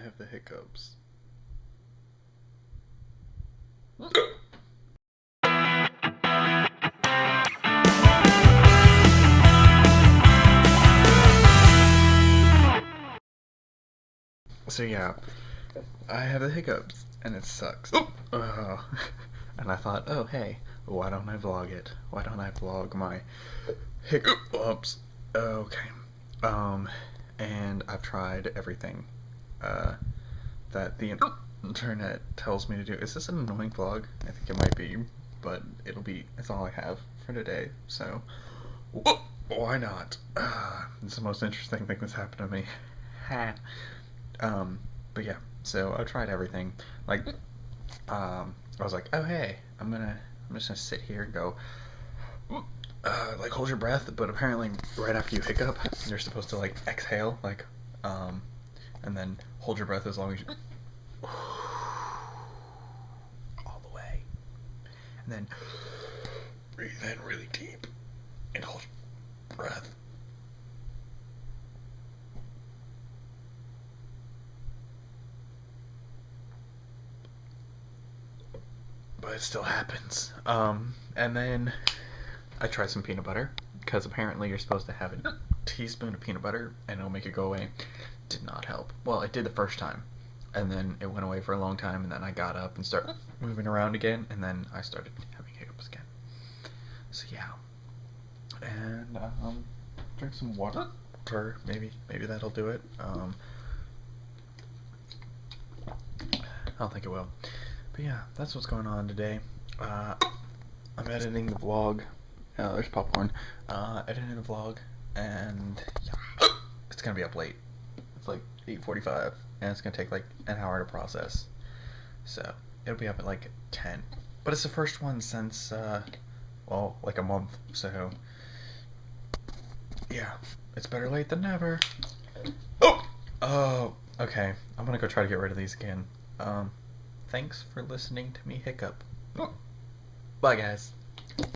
have the hiccups. So yeah, I have the hiccups, and it sucks. And I thought, oh hey, why don't I vlog it? Why don't I vlog my hiccups? Okay. Um, and I've tried everything that the internet tells me to do. Is this an annoying vlog? I think it might be, but it's all I have for today, so why not? It's the most interesting thing that's happened to me. Ha. Um, but yeah, so I tried everything. Like, I was like, oh hey, I'm just gonna sit here and go, like hold your breath, but apparently right after you hiccup, you're supposed to like exhale, like, and then hold your breath as long as you, all the way, and then breathe in really deep and hold your breath. But it still happens. And then I tried some peanut butter, because apparently you're supposed to have a teaspoon of peanut butter and it'll make it go away. Did not help. Well, it did the first time, and then it went away for a long time, and then I got up and started moving around again, and then I started having hiccups again. So yeah. And drink some water. Maybe that'll do it. I don't think it will. But yeah, that's what's going on today. I'm editing the vlog. There's popcorn. Editing the vlog, and yeah, it's gonna be up late. It's like 8:45, and it's gonna take like an hour to process. So it'll be up at like 10. But it's the first one since well, like a month. So yeah, it's better late than never. Oh, okay. I'm gonna go try to get rid of these again. Thanks for listening to me hiccup. Bye, guys.